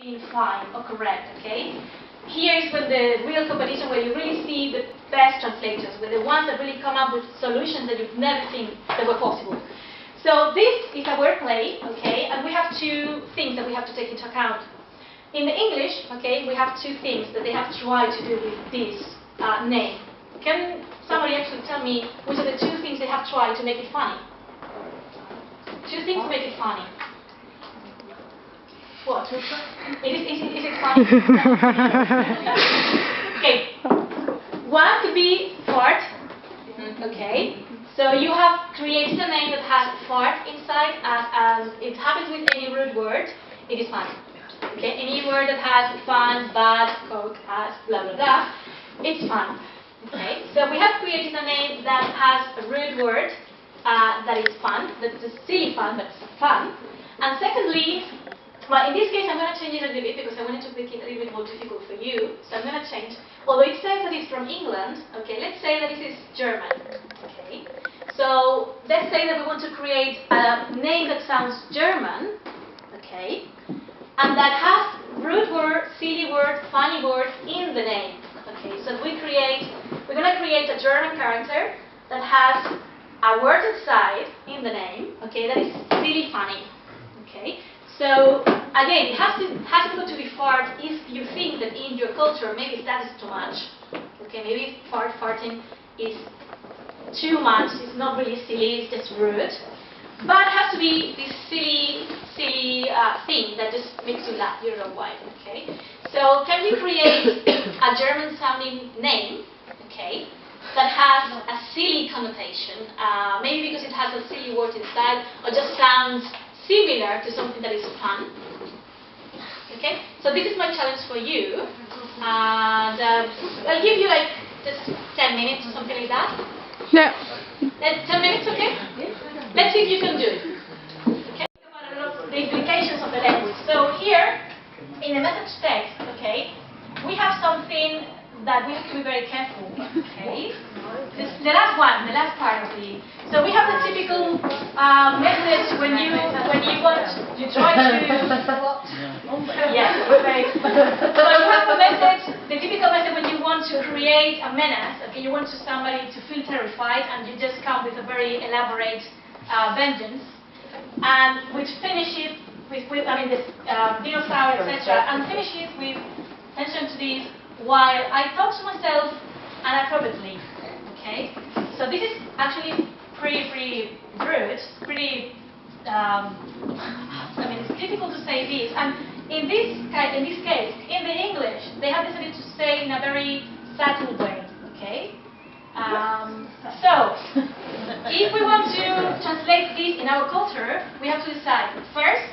being fine or correct, okay? Here is when the real competition, where you really see the best translators, where the ones that really come up with solutions that you've never seen that were possible. So this is a wordplay, okay, and we have two things that we have to take into account. In the English, okay, we have two things that they have tried to do with this name. Can somebody actually tell me which are the two things they have tried to make it funny? Two things to make it funny. What? Is it funny? Okay. One could be fart. Okay. So you have created a name that has fart inside, and it happens with any root word. It is funny. Okay. Any word that has fun, bad, coke, ass, blah blah blah. It's fun. Okay. So we have created a name that has a root word that is fun. That is silly fun, but it's fun. And secondly, well, in this case, I'm going to change it a little bit because I wanted to make it a little bit more difficult for you. So I'm going to change. Although it says that it's from England, okay, let's say that it is German. Okay. So let's say that we want to create a name that sounds German, okay, and that has root word, silly word, funny word in the name. Okay. So we're going to create a German character that has a word inside in the name, okay, that is silly funny. Okay. So again, it has to be fart if you think that in your culture maybe that is too much. Okay, maybe farting is too much. It's not really silly. It's just rude. But it has to be this silly thing that just makes you laugh. You don't know why. Okay. So can you create a German-sounding name? Okay. That has a silly connotation, maybe because it has a silly word inside, or just sounds similar to something that is fun. Okay, so this is my challenge for you, and I'll give you like just 10 minutes or something like that. Yeah. 10 minutes, okay? Let's see if you can do it. Okay, about a lot of the implications of the language. So here, in the message text, okay, we have something that we have to be very careful. Okay, the last one, the last part of the. So we have the typical message when you try to. Yes, right. So you have a message, the typical message when you want to create a menace. Okay, you want somebody to feel terrified, and you just come with a very elaborate vengeance, and which finishes with this dinosaur, etc., and finishes with attention to this. While I talk to myself inappropriately. Okay, so this is actually pretty rude, pretty. It's difficult to say this, and in this case, in the English, they have decided to say in a very subtle way. Okay, so if we want to translate this in our culture, we have to decide first.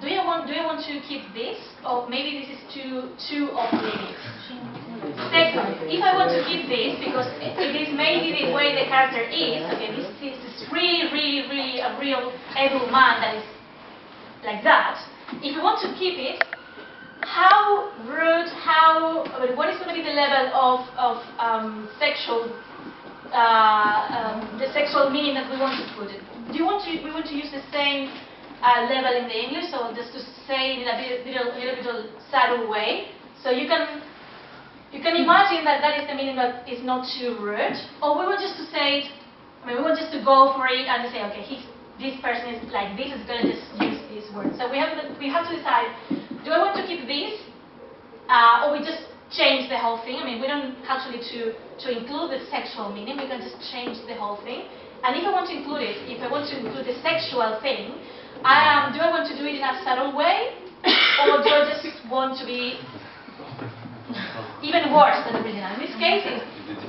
Do you want to keep this, or maybe this is too off-limits? Second, if I want to keep this because it is maybe the way the character is, okay, this is really a real able man that is like that. If you want to keep it, how rude, what is going to be the level of sexual, the sexual meaning that we want to put it? We want to use the same level in the English, so just to say in a little subtle way. So you can imagine that is the meaning that is not too rude, or we want just to say it. We want just to go for it and say, okay, this person is like this, is going to just use this word. So we have to decide: do I want to keep this, or we just change the whole thing? We don't actually to include the sexual meaning. We can just change the whole thing. And if I want to include it, if I want to include the sexual thing. Do I want to do it in a subtle way, or do I just want to be even worse than the original? In this case,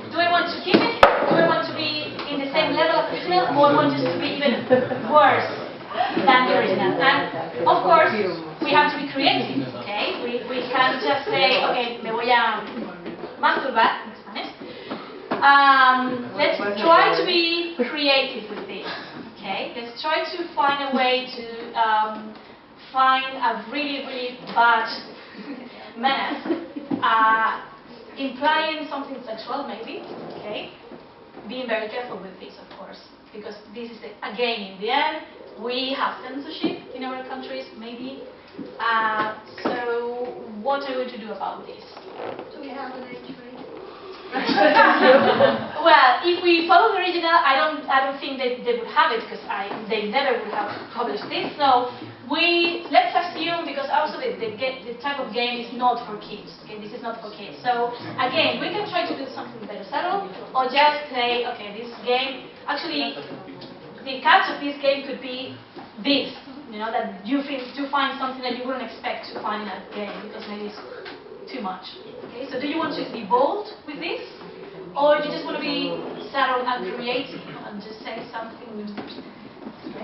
do I want to keep it? Do I want to be in the same level of the original, or I want just to be even worse than the original? And of course, we have to be creative. Okay, we can't just say, okay, me voy a masturbar in Spanish. Let's try to be creative with this. Okay, let's try to find a way to find a really bad menace, implying something sexual, maybe. Okay, being very careful with this, of course, because this is again in the end we have censorship in our countries, maybe. So what are we going to do about this? Do we have an age range? Well, if we follow the original, I don't think that they would have it, because they never would have published this. So let's assume, because also the type of game is not for kids. Okay, this is not for kids. So again, we can try to do something very subtle, or just say, okay, this game actually, the catch of this game could be this. You know, that you find something that you wouldn't expect to find in a game, because maybe it's too much. Okay, so do you want to be bold with this, or do you just want to be subtle and creative and just say something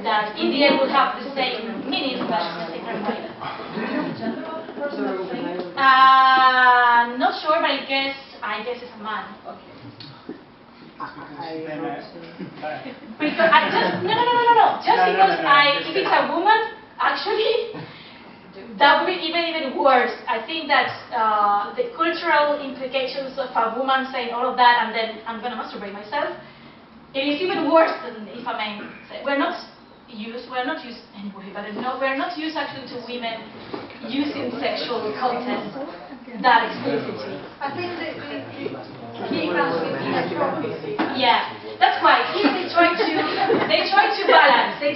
that in the end will have the same meaning but in a different way? Not sure, but I guess it's a man. Because I just no. Just because if it's a woman, actually, that would be even worse. I think that the cultural implications of a woman saying all of that and then I'm going to masturbate myself, it is even worse than, if I may say. We're not used anyway, but we're not used actually to women using sexual content that explicitly. I think the key comes with inappropriacy. Yeah, that's why here they try to balance. They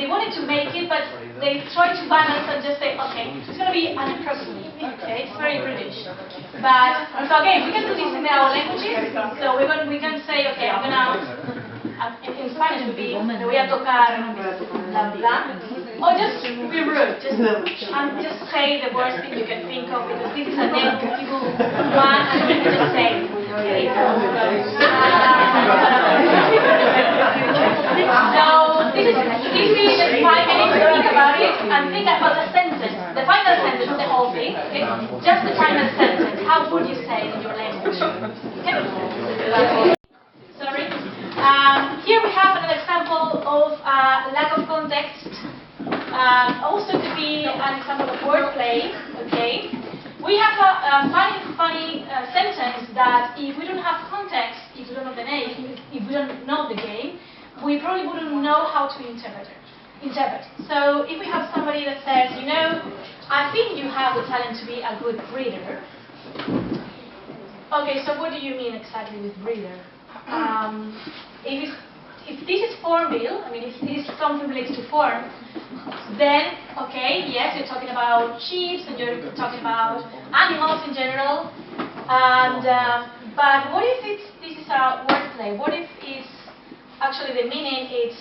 wanted to make it, but they try to balance and just say, okay, it's going to be inappropriate. Okay, it's very British. But so again, we can do this in our languages. So we can say, okay, I'm gonna. In Spanish would be, le voy a tocar bla bla, or just be rude, just say the worst thing you can think of, because this is a negligible one, and you can just say, okay. So this is 5 minutes to think about it and think about the sentence, the final sentence, not the whole thing. Okay? Just the final sentence. How would you say in your language? Okay. Sorry. Here we have another example of lack of context. Also could be an example of wordplay. Okay, we have a funny sentence that if we don't have context, if we don't know the name, if we don't know the game, we probably wouldn't know how to interpret. So if we have somebody that says, you know, I think you have the talent to be a good reader. Okay, so what do you mean exactly with reader? If this is formal, I mean, if this is something related to form, then, okay, yes, you're talking about sheep and you're talking about animals in general. And but what if this is a wordplay? What if it's actually the meaning is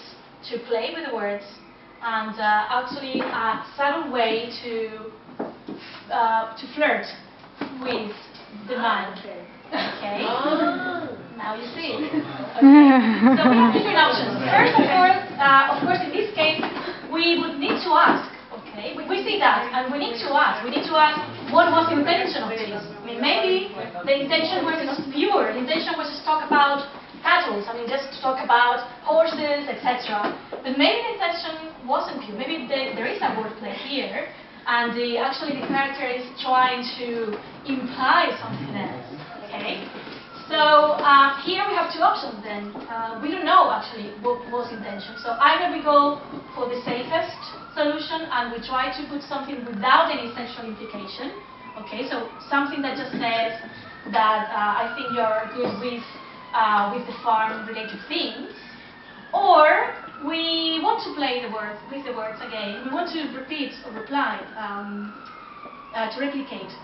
to play with the words and actually a subtle way to flirt with the man? Okay. Now you see. Okay. So we have different options. First of course, in this case, we would need to ask. Okay, we see that, and we need to ask. We need to ask what was the intention of this. I mean, maybe the intention was not pure. The intention was just talk about cattle. I mean, just to talk about horses, etc. But maybe the intention wasn't pure. Maybe there is a wordplay here, and actually the character is trying to imply something else. Okay. So here we have two options then. We don't know actually what was intention. So either we go for the safest solution and we try to put something without any sexual implication. Okay, so something that just says that I think you're good with the farm-related things. Or we want to play with the words again. We want to repeat or reply, to replicate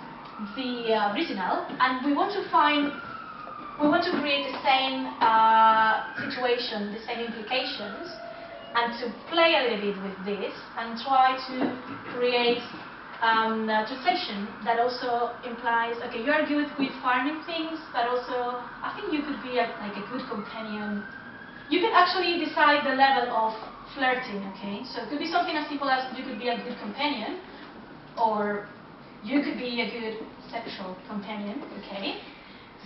the original, and we want to create the same situation, the same implications, and to play a little bit with this and try to create a translation that also implies, okay, you are good with farming things, but also I think you could be like a good companion. You can actually decide the level of flirting, okay? So it could be something as simple as you could be a good companion, or you could be a good sexual companion, okay?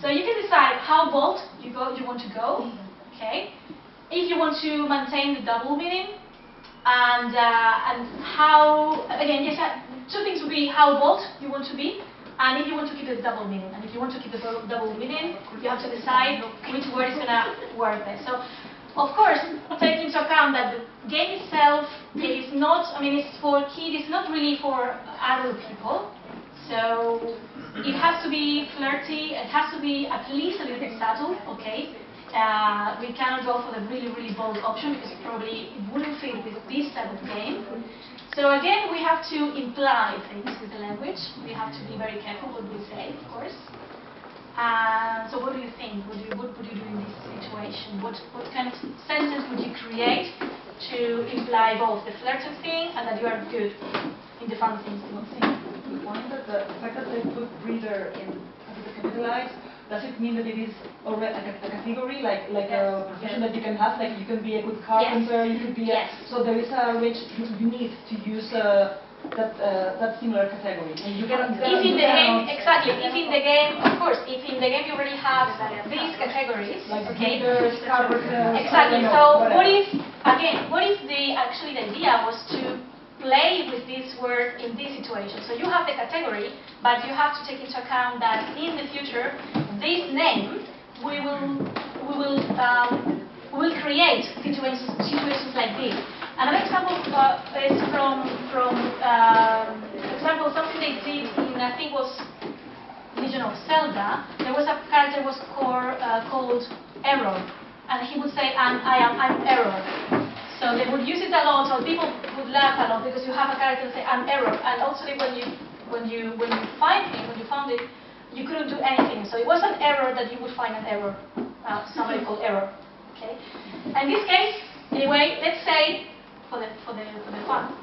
So you can decide how bold you want to go, okay? If you want to maintain the double meaning, and how, again, yes, two things would be how bold you want to be, and if you want to keep the double meaning. And if you want to keep the double meaning, you have to decide which word is going to work there. So, of course, take into account that the game itself is not, I mean, it's for kids, it's not really for adult people. So it has to be flirty, it has to be at least a little bit subtle, okay? We cannot go for the really, really bold option because probably it wouldn't fit with this type of game. So again, we have to imply things with the language. We have to be very careful what we say, of course. So what do you think? What would you do in this situation? What kind of sentence would you create to imply both the flirty thing and that you are good in the fun things? The point that the fact that they put breather in capitalized, does it mean that it is already a category, like a profession that you can have, like you can be a good carpenter, you could be a, so there is a range you need to use that similar category. And you cannot, if in the game, exactly, if in the game, of course, if in the game you already have these categories, like okay, breathers, carpenters, exactly. So whatever. what if, again, what if actually the idea was to play with this word in this situation? So you have the category, but you have to take into account that in the future, this name we will create situations like this. Another example is from example something they did in, I think was Legend of Zelda. There was a character was called Error, and he would say I'm Error. So they would use it a lot, or people would laugh a lot because you have a character that say I'm Error, and also when you found it, you couldn't do anything. So it was an error that you would find an error, somebody called Error. Okay. In this case, anyway, let's say for the fun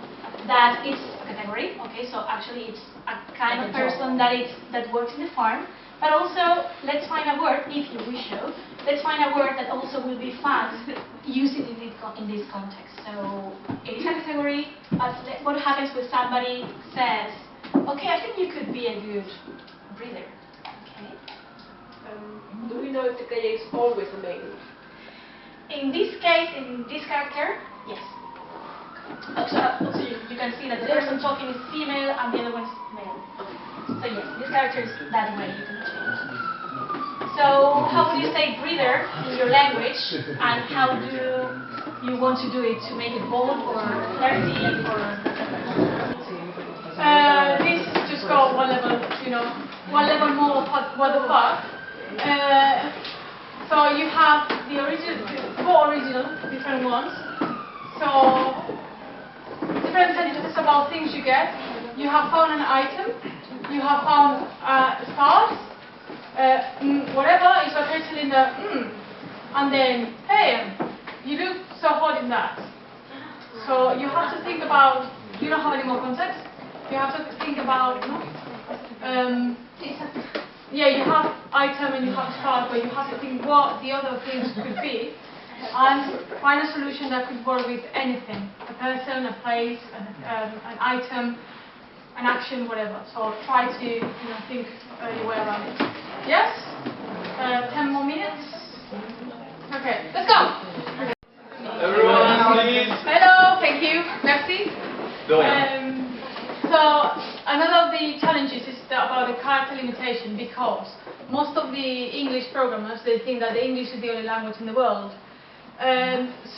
that it's a category. Okay, so actually it's a kind of person that works in the farm. But also, let's find a word, if you wish so, let's find a word that also will be fun, use it in this context. So, it is a category, but what happens when somebody says, okay, I think you could be a good breather. Okay. Do we know if the guy is always a male? In this case, in this character, yes. Also you can see that the person talking is female and the other one is male. So yes, this character is that way, you can change. So how would you say breather in your language, and how do you want to do it to make it bold or flirty or... This just go one level, one level more what the fuck. So you have the four original different ones. So different sentences about things you get. You have found an item. You have found stars, whatever is located in the and then, hey, you look so hot in that. So you have to think about, you don't have any more context. You have to think about, yeah, you have item and you have stars, but you have to think what the other things could be and find a solution that could work with anything, a person, a place, an item, an action, whatever. So try to think your way around it. Yes? 10 more minutes? Okay, let's go! Everyone, please. Hello, thank you. Merci. So another of the challenges is about the character limitation, because most of the English programmers, they think that the English is the only language in the world.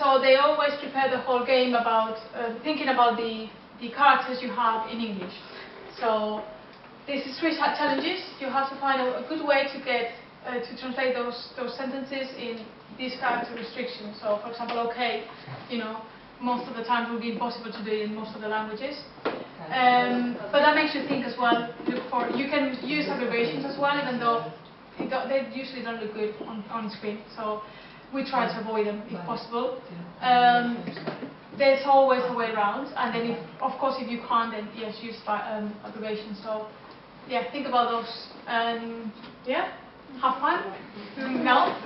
So they always prepare the whole game about thinking about the characters you have in English. So this is three challenges. You have to find a good way to get to translate those sentences in these character restrictions. So for example, okay, most of the time it will be impossible to do it in most of the languages. But that makes you think as well. You can use abbreviations as well, even though they usually don't look good on screen. So we try to avoid them if possible. There's always a way around, and then of course if you can't, then yes, use abbreviations. So yeah, think about those, and yeah, have fun. No.